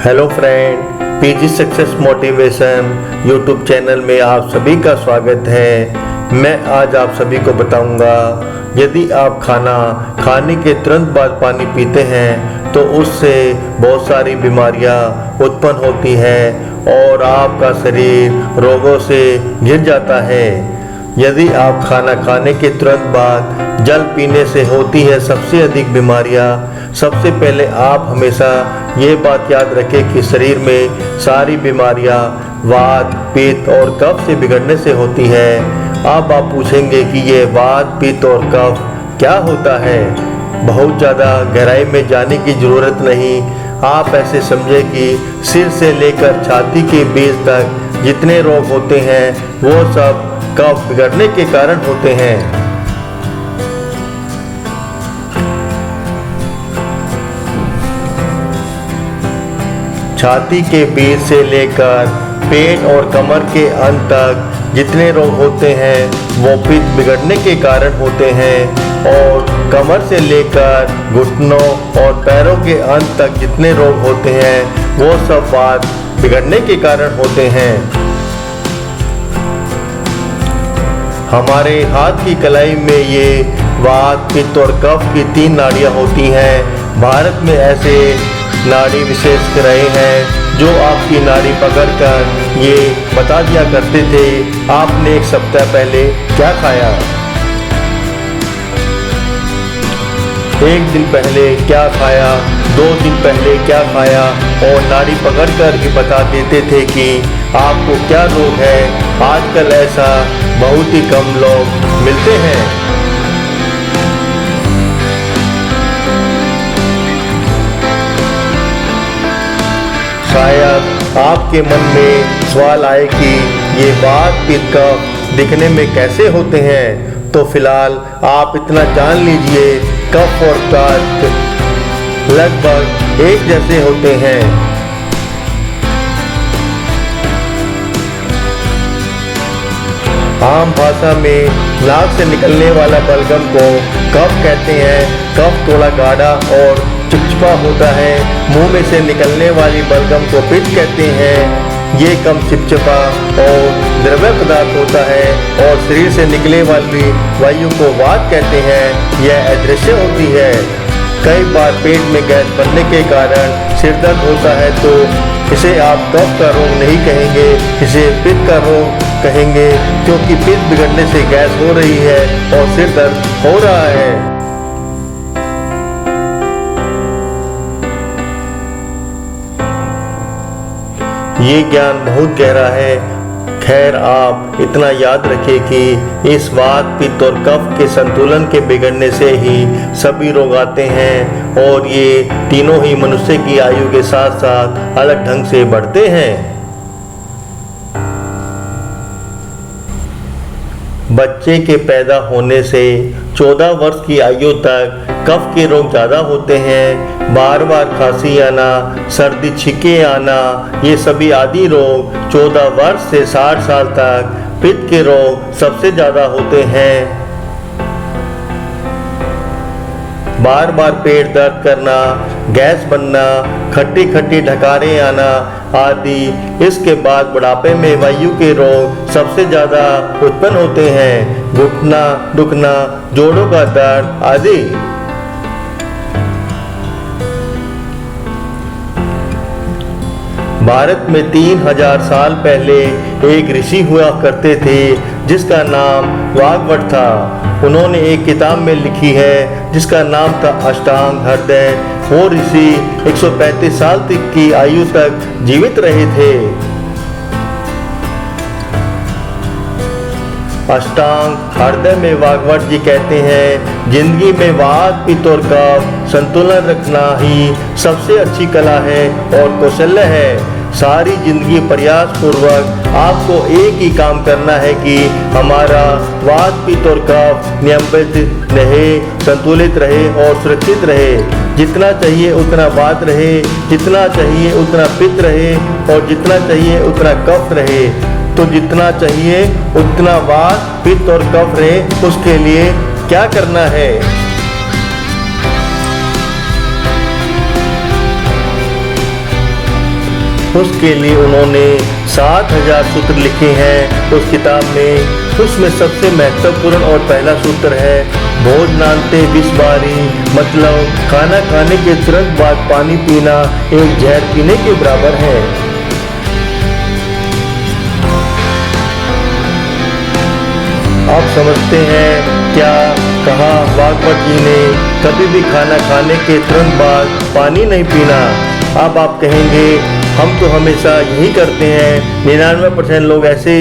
Hello friend, PG success motivation YouTube channel में आप सभी का स्वागत है। मैं आज आप सभी को बताऊंगा, यदि आप खाना खाने के तुरंत बाद पानी पीते हैं तो उससे बहुत सारी बीमारियां उत्पन्न होती हैं और आपका शरीर रोगों से घिर जाता है। यदि आप खाना खाने के तुरंत बाद जल पीने से होती है सबसे अधिक बीमारियां। सबसे पहले आप हमेशा ये बात याद रखें कि शरीर में सारी बीमारियां वात, पित्त और कफ से बिगड़ने से होती है। अब आप पूछेंगे कि ये वात, पित्त और कफ क्या होता है। बहुत ज़्यादा गहराई में जाने की ज़रूरत नहीं। आप ऐसे समझे कि सिर से लेकर छाती के बीच तक जितने रोग होते हैं वो सब कफ बिगड़ने के कारण होते हैं। छाती के बीच से लेकर पेट और कमर के अंत तक जितने रोग होते हैं वो पित्त बिगड़ने के कारण होते हैं, और कमर से लेकर घुटनों और पैरों के अंत तक जितने रोग होते हैं वो सब वात बिगड़ने के कारण होते हैं। हमारे हाथ की कलाई में ये वात, पित्त और कफ की 3 नाड़ियाँ होती हैं। भारत में ऐसे नाड़ी विशेषज्ञ रहे हैं जो आपकी नाड़ी पकड़कर ये बता दिया करते थे आपने एक सप्ताह पहले क्या खाया, 1 दिन पहले क्या खाया, 2 दिन पहले क्या खाया, और नाड़ी पकड़कर ही बता देते थे कि आपको क्या रोग है। आजकल ऐसा बहुत ही कम लोग मिलते हैं। शायद आपके मन में सवाल आए कि ये वात, पित्त, कफ दिखने में कैसे होते हैं। तो फिलहाल आप इतना जान लीजिए, कफ और पित्त लगभग एक जैसे होते हैं। आम भाषा में नाक से निकलने वाला बलगम को कफ कहते हैं। कफ थोड़ा गाढ़ा और चिपचिपा होता है। मुंह में से निकलने वाली बलगम को पित्त कहते हैं। ये कम चिपचिपा और द्रव्य पदार्थ होता है, और शरीर से निकलने वाली वायु को वात कहते हैं। यह अदृश्य होती है। कई बार पेट में गैस बनने के कारण सिर दर्द होता है तो इसे आप कफ का रोग नहीं कहेंगे, इसे पित्त का रोग कहेंगे, क्योंकि पित्त बिगड़ने से गैस हो रही है और सिर दर्द हो रहा है। ये ज्ञान बहुत गहरा है। खैर, आप इतना याद रखें कि इस वात, पित्त और कफ के संतुलन के बिगड़ने से ही सभी रोग आते हैं, और ये तीनों ही मनुष्य की आयु के साथ साथ अलग ढंग से बढ़ते हैं। बच्चे के पैदा होने से 14 वर्ष की आयु तक कफ के रोग ज़्यादा होते हैं। बार बार खांसी आना, सर्दी, छींके आना, ये सभी आदि रोग 14 वर्ष से 60 साल तक। पित्त के रोग सबसे ज़्यादा होते हैं। बार बार पेट दर्द करना, गैस बनना, खट्टी खट्टी ढकारें आना आदि। इसके बाद बुढ़ापे में वायु के रोग सबसे ज़्यादा उत्पन्न होते हैं। घुटना दुखना, जोड़ों का दर्द आदि। भारत में 3000 साल पहले एक ऋषि हुआ करते थे जिसका नाम वाग्भट था। उन्होंने एक किताब में लिखी है जिसका नाम था अष्टांग हृदय। वो ऋषि 135 साल तक की आयु तक जीवित रहे थे। अष्टांग हृदय में वाग्भट जी कहते हैं, जिंदगी में वात, पित्त और कफ संतुलन रखना ही सबसे अच्छी कला है और कौशल्य है। सारी जिंदगी प्रयास पूर्वक आपको एक ही काम करना है कि हमारा वात, पित्त और कफ नियमित रहे, संतुलित रहे और सुरक्षित रहे। जितना चाहिए उतना वात रहे, जितना चाहिए उतना पित्त रहे, और जितना चाहिए उतना कफ रहे। तो जितना चाहिए उतना वात, पित्त और कफ रहे, उसके लिए क्या करना है? उसके लिए उन्होंने 7000 सूत्र लिखे हैं उस किताब में। उसमें सबसे महत्वपूर्ण और पहला सूत्र है भोजनान्ते विषबारी, मतलब खाना खाने के तुरंत बाद पानी पीना एक जहर पीने के बराबर है। आप समझते हैं क्या कहा भागवत जी ने कभी भी खाना खाने के तुरंत बाद पानी नहीं पीना। अब आप कहेंगे हम तो हमेशा यही करते हैं। 99% लोग ऐसे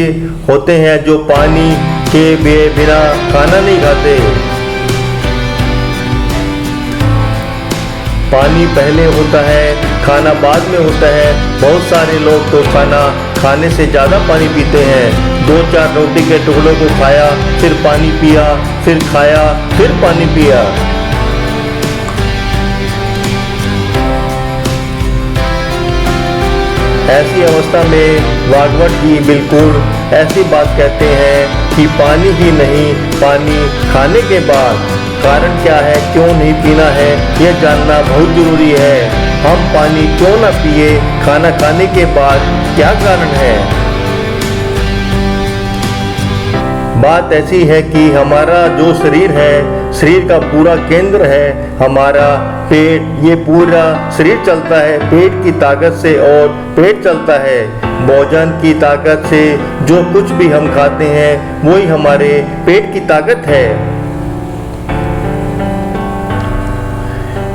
होते हैं जो पानी के बिना खाना नहीं खाते। पानी पहले होता है, खाना बाद में होता है। बहुत सारे लोग तो खाना खाने से ज़्यादा पानी पीते हैं। 2-4 रोटी के टुकड़ों को खाया, फिर पानी पिया, फिर खाया, फिर पानी पिया। ऐसी अवस्था में भागवत जी बिल्कुल ऐसी बात कहते हैं कि पानी ही नहीं, पानी खाने के बाद। कारण क्या है, क्यों नहीं पीना है, यह जानना बहुत जरूरी है। हम पानी क्यों ना पिए खाना खाने के बाद, क्या कारण है? बात ऐसी है कि हमारा जो शरीर है, शरीर का पूरा केंद्र है हमारा पेट। ये पूरा शरीर चलता है पेट की ताकत से, और पेट चलता है भोजन की ताकत से। जो कुछ भी हम खाते हैं वही हमारे पेट की ताकत है।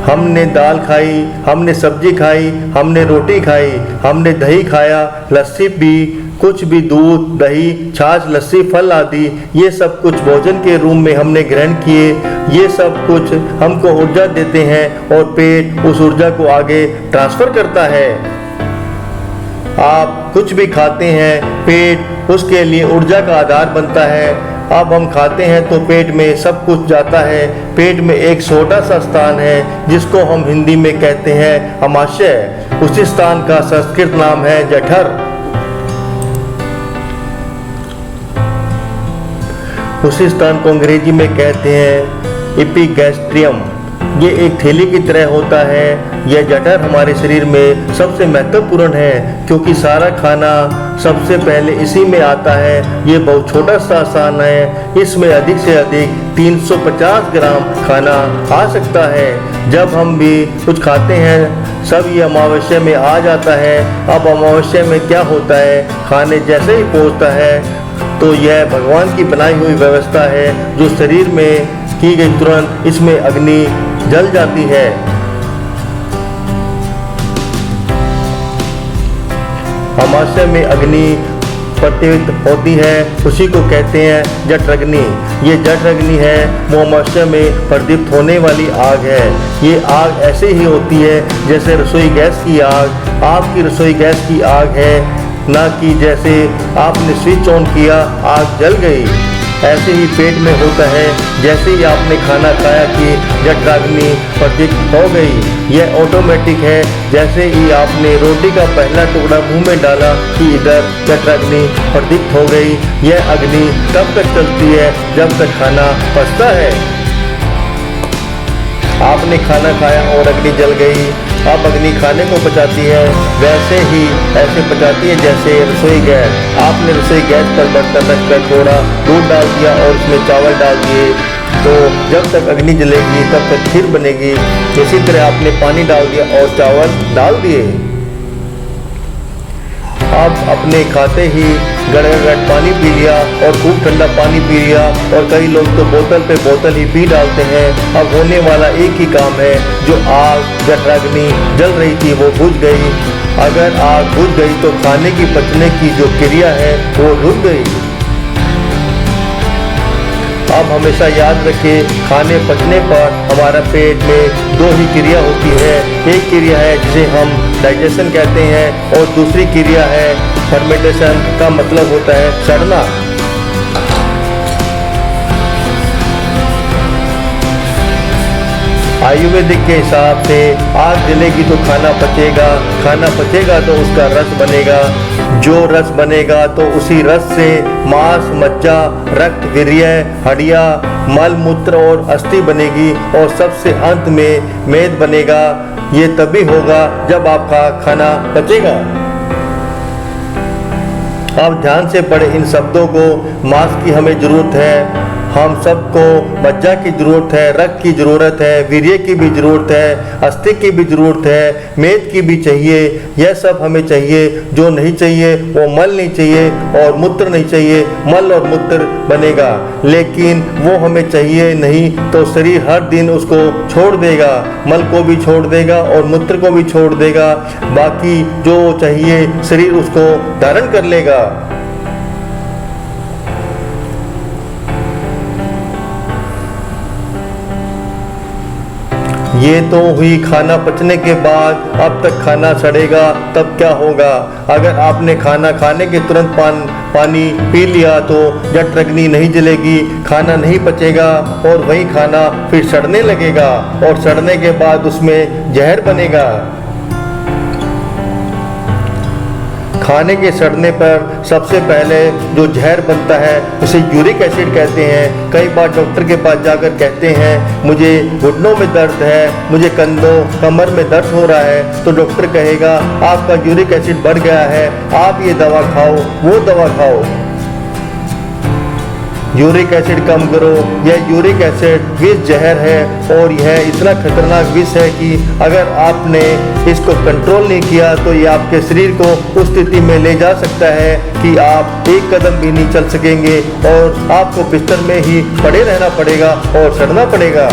हमने दाल खाई, हमने सब्जी खाई, हमने रोटी खाई, हमने दही खाया, लस्सी पी, कुछ भी दूध, दही, छाछ, लस्सी, फल आदि, ये सब कुछ भोजन के रूप में हमने ग्रहण किए। ये सब कुछ हमको ऊर्जा देते हैं और पेट उस ऊर्जा को आगे ट्रांसफर करता है। आप कुछ भी खाते हैं, पेट उसके लिए ऊर्जा का आधार बनता है। अब हम खाते हैं तो पेट में सब कुछ जाता है। पेट में एक छोटा सा स्थान है जिसको हम हिंदी में कहते हैं अमाशय। उसी स्थान का संस्कृत नाम है जठर। उसी स्थान को अंग्रेजी में कहते हैं एपिगैस्ट्रियम। ये एक थैली की तरह होता है। यह जठर हमारे शरीर में सबसे महत्वपूर्ण है क्योंकि सारा खाना सबसे पहले इसी में आता है। ये बहुत छोटा सा स्थान है, इसमें अधिक से अधिक 350 ग्राम खाना आ सकता है। जब हम भी कुछ खाते हैं सब ये अमावस्या में आ जाता है। अब अमावस्या में क्या होता है, खाने जैसे ही पहुँचता है तो यह भगवान की बनाई हुई व्यवस्था है जो शरीर में की गई, तुरंत इसमें अग्नि जल जाती है। अमावस्या में अग्नि प्रज्वलित होती है, उसी को कहते हैं जठराग्नि। ये जठराग्नि है वो अमावस्या में प्रदीप्त होने वाली आग है। ये आग ऐसे ही होती है जैसे रसोई गैस की आग। आपकी रसोई गैस की आग है, ना कि जैसे आपने स्विच ऑन किया आग जल गई। ऐसे ही पेट में होता है, जैसे ही आपने खाना खाया कि जठराग्नि प्रज्वलित हो गई। यह ऑटोमेटिक है, जैसे ही आपने रोटी का पहला टुकड़ा मुंह में डाला कि इधर जठराग्नि प्रज्वलित हो गई। यह अग्नि तब तक चलती है जब तक खाना पचता है। आपने खाना खाया और अग्नि जल गई, अब अग्नि खाने को पचाती है। वैसे ही ऐसे पचाती है जैसे रसोई गैस। आपने रसोई गैस पर बर्तन रखकर थोड़ा दूध डाल दिया और उसमें चावल डाल दिए, तो जब तक अग्नि जलेगी तब तक खीर बनेगी। इसी तरह आपने पानी डाल दिया और चावल डाल दिए। अब अपने खाते ही गड़गड़ पानी पी लिया और खूब ठंडा पानी पी लिया, और कई लोग तो बोतल पे बोतल ही पी डालते हैं। अब होने वाला एक ही काम है, जो आग जठराग्नि जल रही थी वो बुझ गई। अगर आग बुझ गई तो खाने की पचने की जो क्रिया है वो रुक गई। अब हमेशा याद रखें, खाने पचने पर हमारा पेट में दो ही क्रिया होती है। एक क्रिया है जिसे हम डाइजेशन कहते हैं और दूसरी क्रिया है फर्मेंटेशन, का मतलब होता है सड़ना। आयुर्वेदिक के हिसाब से आग जलेगी तो खाना पचेगा, खाना पचेगा तो उसका रस बनेगा, जो रस बनेगा तो उसी रस से मांस, मज्जा, रक्त, वीर्य, हड्डियाँ, मल मूत्र और अस्थि बनेगी, और सबसे अंत में मेद बनेगा। ये तभी होगा जब आपका खाना पचेगा। अब ध्यान से पढ़े इन शब्दों को। मांस की हमें जरूरत है, हम सबको मज्जा की जरूरत है, रक्त की जरूरत है, वीर्य की भी जरूरत है, अस्थि की भी जरूरत है, मेद की भी चाहिए। यह सब हमें चाहिए। जो नहीं चाहिए वो मल नहीं चाहिए और मूत्र नहीं चाहिए। मल और मूत्र बनेगा, लेकिन वो हमें चाहिए नहीं तो शरीर हर दिन उसको छोड़ देगा। मल को भी छोड़ देगा और मूत्र को भी छोड़ देगा। बाकी जो चाहिए शरीर उसको धारण कर लेगा। ये तो हुई खाना पचने के बाद। अब तक खाना सड़ेगा तब क्या होगा? अगर आपने खाना खाने के तुरंत पानी पी लिया तो जठराग्नि नहीं जलेगी, खाना नहीं पचेगा और वही खाना फिर सड़ने लगेगा और सड़ने के बाद उसमें जहर बनेगा। खाने के सड़ने पर सबसे पहले जो जहर बनता है उसे यूरिक एसिड कहते हैं। कई बार डॉक्टर के पास जाकर कहते हैं मुझे घुटनों में दर्द है, मुझे कंधों कमर में दर्द हो रहा है, तो डॉक्टर कहेगा आपका यूरिक एसिड बढ़ गया है, आप ये दवा खाओ, वो दवा खाओ, यूरिक एसिड कम करो। यह यूरिक एसिड विष जहर है और यह इतना खतरनाक विष है कि अगर आपने इसको कंट्रोल नहीं किया तो ये आपके शरीर को उस स्थिति में ले जा सकता है कि आप एक कदम भी नहीं चल सकेंगे और आपको बिस्तर में ही पड़े रहना पड़ेगा और सड़ना पड़ेगा।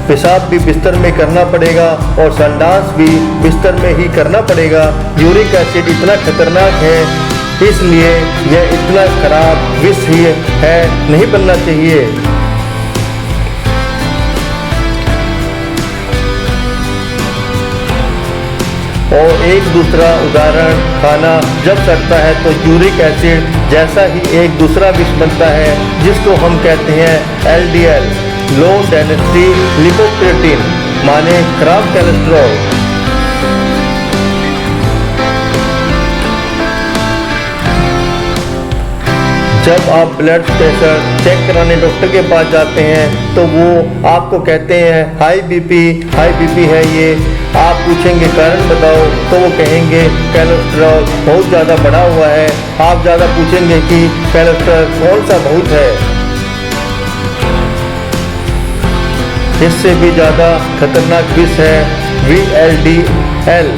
पेशाब भी बिस्तर में करना पड़ेगा और संडास भी बिस्तर में ही करना पड़ेगा। यूरिक एसिड इतना खतरनाक है, इसलिए यह इतना खराब विष ही है, नहीं बनना चाहिए। और एक दूसरा उदाहरण, खाना जब सड़ता है तो यूरिक एसिड जैसा ही एक दूसरा विष बनता है जिसको हम कहते हैं LDL, लो डेंसिटी लिपोप्रोटीन, माने खराब कोलेस्ट्रॉल। जब आप ब्लड प्रेशर चेक कराने डॉक्टर के पास जाते हैं तो वो आपको कहते हैं हाई बीपी है ये। आप पूछेंगे कारण बताओ तो वो कहेंगे कोलेस्ट्रॉल बहुत ज़्यादा बढ़ा हुआ है। आप ज़्यादा पूछेंगे कि कोलेस्ट्रॉल कौन सा बहुत है, इससे भी ज़्यादा खतरनाक विष है VLDL,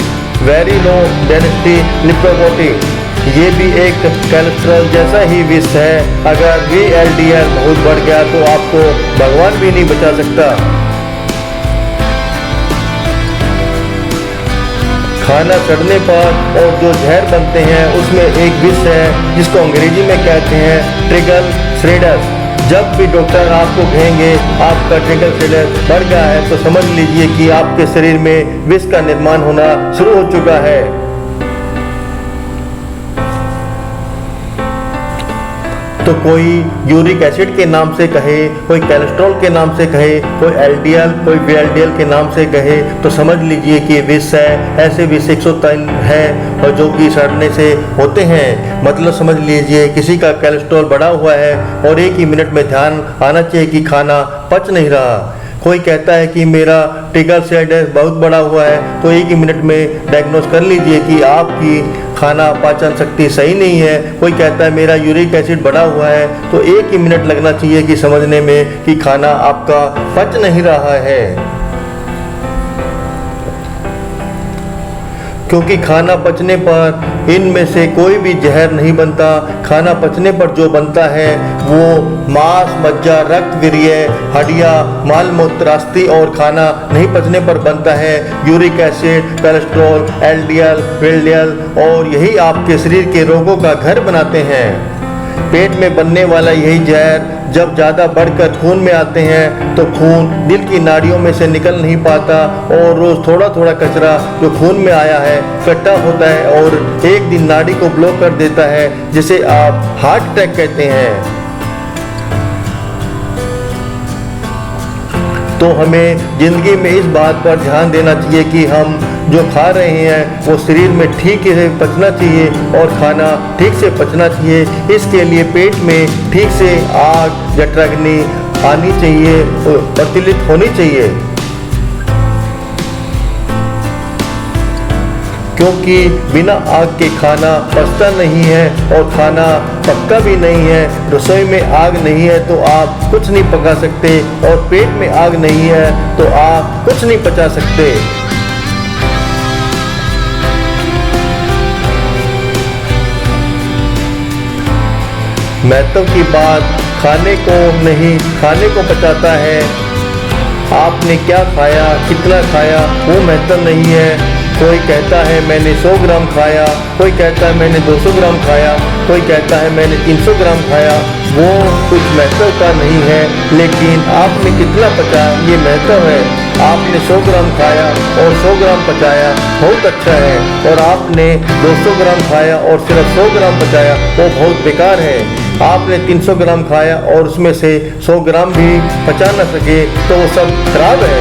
very low density lipoprotein. ये भी एक कोलेस्ट्रॉल जैसा ही विष है। अगर VLDL बहुत बढ़ गया तो आपको भगवान भी नहीं बचा सकता। खाना सड़ने पर और जो जहर बनते हैं उसमें एक विष है जिसको अंग्रेजी में कहते हैं ट्रिग्लिसराइड्स। जब भी डॉक्टर आपको कहेंगे आपका ट्रिग्लिसराइड बढ़ गया है तो समझ लीजिए कि आपके शरीर में विष का निर्माण होना शुरू हो चुका है। तो कोई यूरिक एसिड के नाम से कहे, कोई कोलेस्ट्रॉल के नाम से कहे, कोई LDL, कोई VLDL के नाम से कहे तो समझ लीजिए कि विष है। ऐसे विष 103 है और जो कि सड़ने से होते हैं। मतलब समझ लीजिए किसी का कोलेस्ट्रॉल बढ़ा हुआ है और एक ही मिनट में ध्यान आना चाहिए कि खाना पच नहीं रहा। कोई कहता है कि मेरा ट्रिग्लिसराइड बहुत बड़ा हुआ है तो एक ही मिनट में डायग्नोस कर लीजिए कि आपकी खाना पाचन शक्ति सही नहीं है। कोई कहता है मेरा यूरिक एसिड बढ़ा हुआ है तो एक ही मिनट लगना चाहिए कि समझने में कि खाना आपका पच नहीं रहा है, क्योंकि खाना पचने पर इनमें से कोई भी जहर नहीं बनता। खाना पचने पर जो बनता है वो मांस, मज्जा, रक्त, वीर्य, हड्डियाँ, माल मूत्र, अस्थि और खाना नहीं पचने पर बनता है uric acid, cholesterol, LDL, VLDL और यही आपके शरीर के रोगों का घर बनाते हैं। पेट में बनने वाला यही जहर जब ज़्यादा बढ़कर खून में आते हैं तो खून दिल की नाड़ियों में से निकल नहीं पाता और रोज़ थोड़ा थोड़ा कचरा जो खून में आया है इकट्ठा होता है और एक दिन नाड़ी को ब्लॉक कर देता है, जिसे आप हार्ट अटैक कहते हैं। तो हमें ज़िंदगी में इस बात पर ध्यान देना चाहिए कि हम जो खा रहे हैं वो शरीर में ठीक से पचना चाहिए और खाना ठीक से पचना चाहिए। इसके लिए पेट में ठीक से आग, जठराग्नि आनी चाहिए और प्रज्वलित होनी चाहिए। क्योंकि बिना आग के खाना पचता नहीं है और खाना पकता भी नहीं है। रसोई में आग नहीं है तो आप कुछ नहीं पका सकते और पेट में आग नहीं है तो आप कुछ नहीं पचा सकते। महत्व की बात खाने को नहीं, खाने को पचाता है। आपने क्या खाया, कितना खाया, वो महत्व नहीं है। कोई कहता है मैंने 100 ग्राम खाया, कोई कहता है मैंने 200 ग्राम खाया, कोई कहता है मैंने 300 ग्राम खाया, वो कुछ महत्व का नहीं है। लेकिन आपने कितना पचाया ये महत्व है। आपने 100 ग्राम खाया और 100 ग्राम पचाया, बहुत अच्छा है। और आपने 200 ग्राम खाया और सिर्फ 100 ग्राम पचाया, वो बहुत बेकार है। आपने 300 ग्राम खाया और उसमें से 100 ग्राम भी पचा न सके तो वो सब खराब है।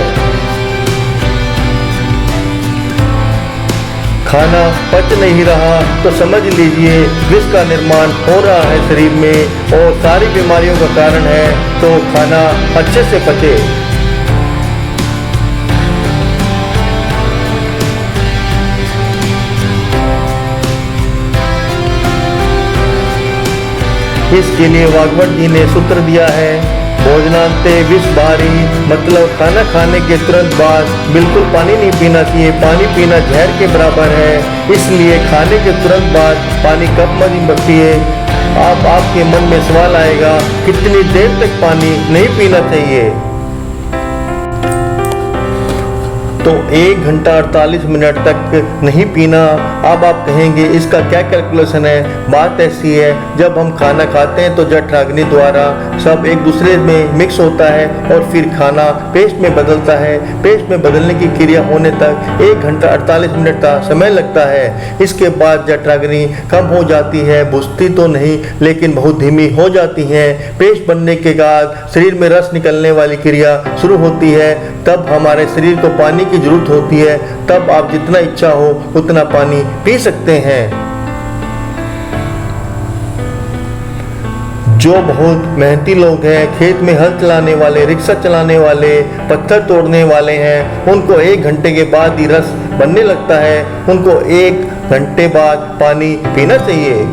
खाना पच नहीं रहा तो समझ लीजिए विष का निर्माण हो रहा है शरीर में और सारी बीमारियों का कारण है। तो खाना अच्छे से पचे। इसके लिए वाग्भट जी ने सूत्र दिया है, भोजनांते विष बारी, मतलब खाना खाने के तुरंत बाद बिल्कुल पानी नहीं पीना चाहिए। पानी पीना जहर के बराबर है। इसलिए खाने के तुरंत बाद पानी कब मत पिए। आपके मन में सवाल आएगा कितनी देर तक पानी नहीं पीना चाहिए। तो 1 घंटा 48 मिनट तक नहीं पीना। अब आप कहेंगे इसका क्या कैलकुलेशन है। बात ऐसी है, जब हम खाना खाते हैं तो जठराग्नि द्वारा सब एक दूसरे में मिक्स होता है और फिर खाना पेस्ट में बदलता है। पेस्ट में बदलने की क्रिया होने तक 1 घंटा 48 मिनट का समय लगता है। इसके बाद जठराग्नि कम हो जाती है, बुझती तो नहीं लेकिन बहुत धीमी हो जाती है। पेस्ट बनने के बाद शरीर में रस निकलने वाली क्रिया शुरू होती है। तब हमारे शरीर को पानी की जरूरत होती है। तब आप जितना इच्छा हो उतना पानी पी सकते हैं। जो बहुत मेहनती लोग हैं, खेत में हल चलाने वाले, रिक्शा चलाने वाले, पत्थर तोड़ने वाले हैं, उनको 1 घंटे के बाद ही रस बनने लगता है। उनको 1 घंटे बाद पानी पीना चाहिए।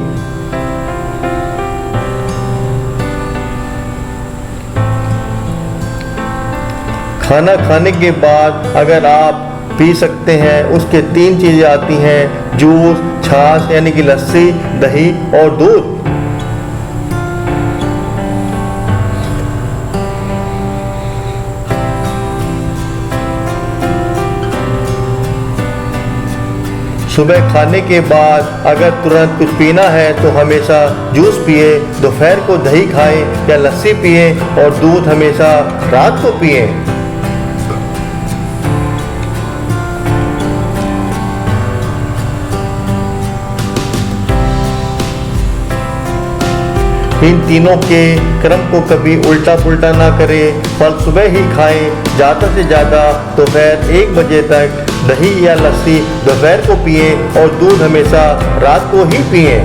खाना खाने के बाद अगर आप पी सकते हैं, उसके 3 चीज़ें आती हैं, जूस, छाछ यानी कि लस्सी, दही और दूध। सुबह खाने के बाद अगर तुरंत कुछ पीना है तो हमेशा जूस पिए, दोपहर को दही खाएं या लस्सी पिए और दूध हमेशा रात को पिए। इन तीनों के क्रम को कभी उल्टा पुल्टा ना करें। फल सुबह ही खाएं, ज़्यादा से ज़्यादा दोपहर 1 बजे तक दही या लस्सी दोपहर को पिए और दूध हमेशा रात को ही पिए।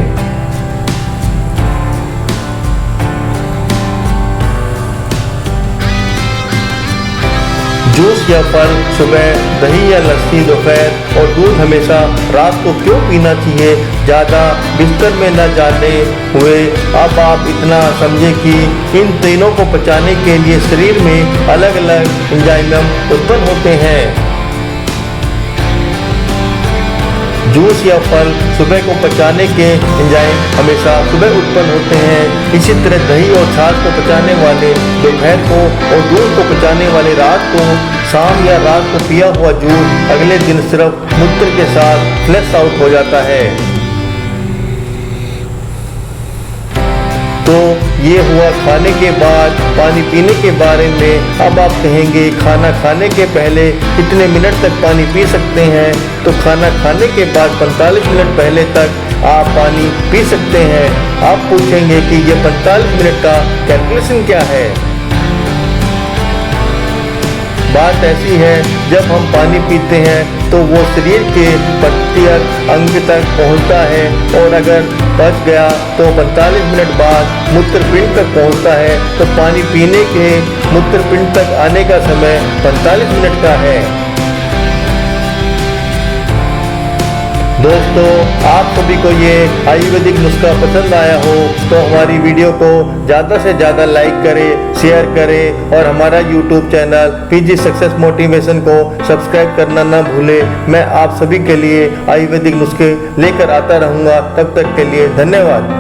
जूस या फल सुबह, दही या लस्सी दोपहर और दूध हमेशा रात को क्यों पीना चाहिए, ज़्यादा बिस्तर में न जाने हुए अब आप इतना समझें कि इन तीनों को पचाने के लिए शरीर में अलग अलग एंजाइम उत्पन्न होते हैं। जूस या फल सुबह को पचाने के एंजाइम हमेशा सुबह उत्पन्न होते हैं। इसी तरह दही और छाछ को पचाने वाले दोपहर को और दूध को पचाने वाले रात को। शाम या रात को पिया हुआ जूस अगले दिन सिर्फ मूत्र के साथ फ्लैश आउट हो जाता है। तो ये हुआ खाने के बाद पानी पीने के बारे में। अब आप कहेंगे खाना खाने के पहले कितने मिनट तक पानी पी सकते हैं। तो खाना खाने के बाद 45 मिनट पहले तक आप पानी पी सकते हैं। आप पूछेंगे कि ये 45 मिनट का कैलकुलेशन क्या है। बात ऐसी है, जब हम पानी पीते हैं तो वो शरीर के प्रत्येक अंग तक पहुंचता है और अगर बच गया तो 45 मिनट बाद मूत्रपिंड तक पहुंचता है। तो पानी पीने के मूत्रपिंड तक आने का समय 45 मिनट का है। दोस्तों, आप सभी को ये आयुर्वेदिक नुस्खा पसंद आया हो तो हमारी वीडियो को ज़्यादा से ज़्यादा लाइक करें, शेयर करें और हमारा YouTube channel PG success motivation को सब्सक्राइब करना ना भूलें। मैं आप सभी के लिए आयुर्वेदिक नुस्खे लेकर आता रहूँगा। तब तक के लिए धन्यवाद।